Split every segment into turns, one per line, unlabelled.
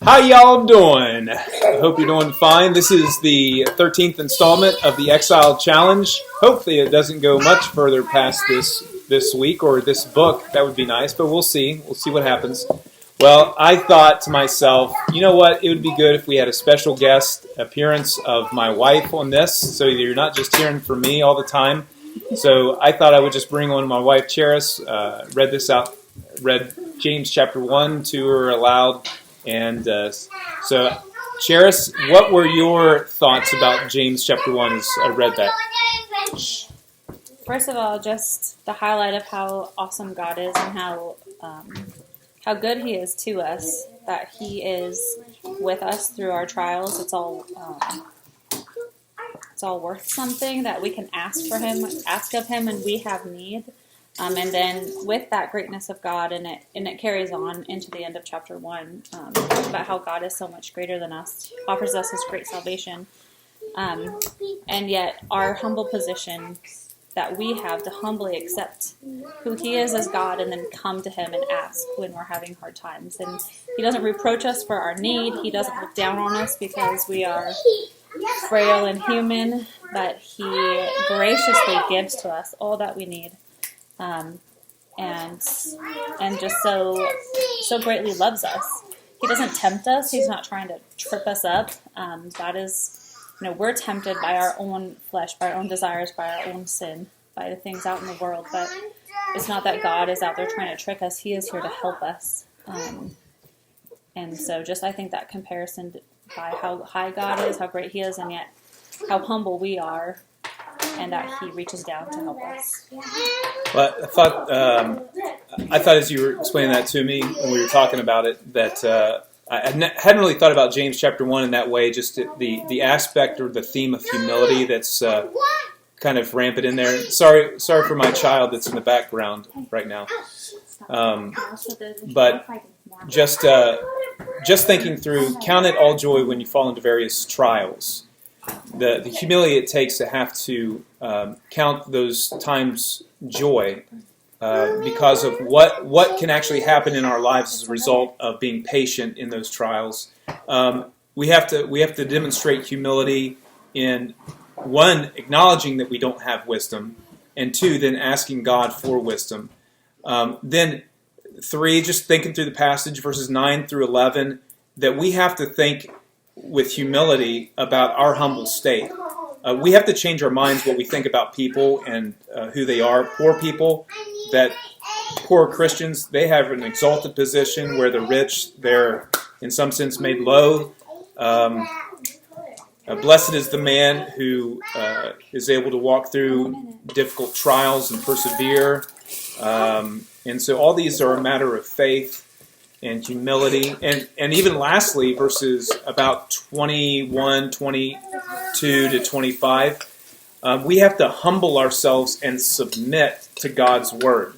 How y'all doing? I hope you're doing fine. This is the 13th installment of the Exile Challenge. Hopefully it doesn't go much further past this week or this book. That would be nice, but we'll see. We'll see what happens. Well, I thought to myself, you know what? It would be good if we had a special guest appearance of my wife on this, so you're not just hearing from me all the time. So I thought I would just bring on my wife, Charis, read James chapter 1 to her aloud. And so, Charis, what were your thoughts about James chapter 1 as I read that?
First of all, just the highlight of how awesome God is and how good He is to us, that He is with us through our trials. It's all worth something, that we can ask of Him, and we have need. And then with that greatness of God, and it carries on into the end of chapter 1, about how God is so much greater than us, offers us His great salvation. And yet our humble position that we have to humbly accept who He is as God, and then come to Him and ask when we're having hard times. And He doesn't reproach us for our need. He doesn't look down on us because we are frail and human, but He graciously gives to us all that we need. And just so greatly loves us. He doesn't tempt us. He's not trying to trip us up. God is, we're tempted by our own flesh, by our own desires, by our own sin, by the things out in the world. But it's not that God is out there trying to trick us. He is here to help us. And so I think that comparison by how high God is, how great He is, and yet how humble we are, and that He reaches down to help us.
Well, I thought as you were explaining that to me when we were talking about it, that I hadn't really thought about James chapter 1 in that way, just the aspect or the theme of humility that's kind of rampant in there. Sorry for my child that's in the background right now. But just thinking through, count it all joy when you fall into various trials. The humility it takes to have to count those times joy because of what can actually happen in our lives as a result of being patient in those trials. We have to demonstrate humility in, one, acknowledging that we don't have wisdom, and two, then asking God for wisdom. Then three, just thinking through the passage, verses 9 through 11, that we have to think with humility about our humble state. We have to change our minds what we think about people and who they are. Poor people, that poor Christians, they have an exalted position, where the rich, they're in some sense made low. Blessed is the man who is able to walk through difficult trials and persevere. And so all these are a matter of faith and humility. And even lastly, verses about 21, 22 to 25, we have to humble ourselves and submit to God's word.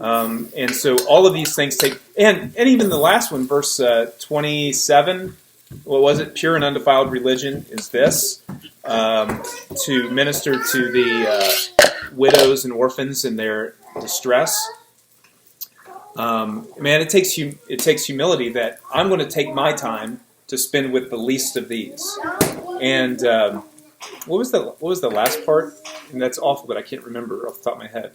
And so all of these things take, and even the last one, verse 27, what was it? Pure and undefiled religion is this, to minister to the widows and orphans in their distress. It takes humility that I'm going to take my time to spend with the least of these. And what was the last part? And that's awful, but I can't remember off the top of my head.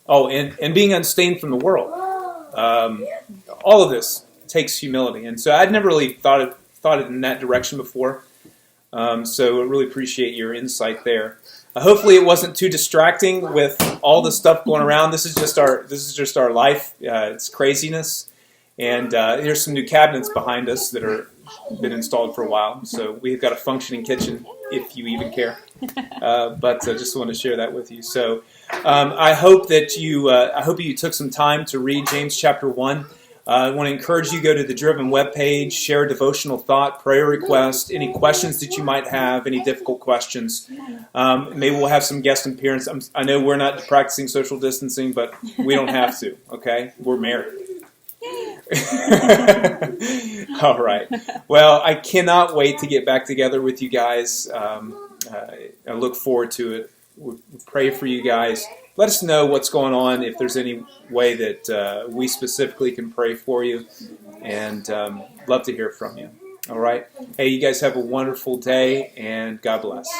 Oh, and being unstained from the world. All of this takes humility, and so I'd never really thought it in that direction before. So I really appreciate your insight there. Hopefully it wasn't too distracting with all the stuff going around. This is just our life. It's craziness, and here's some new cabinets behind us that are been installed for a while. So we've got a functioning kitchen, if you even care. But I just want to share that with you. So I hope that you took some time to read James chapter 1. I want to encourage you to go to the Driven webpage, share a devotional thought, prayer request, any questions that you might have, any difficult questions. Maybe we'll have some guest appearance. I know we're not practicing social distancing, but we don't have to, okay? We're married. All right. Well, I cannot wait to get back together with you guys. I look forward to it. We pray for you guys. let us know what's going on, if there's any way that we specifically can pray for you, and love to hear from you. All right? Hey, you guys have a wonderful day, and God bless.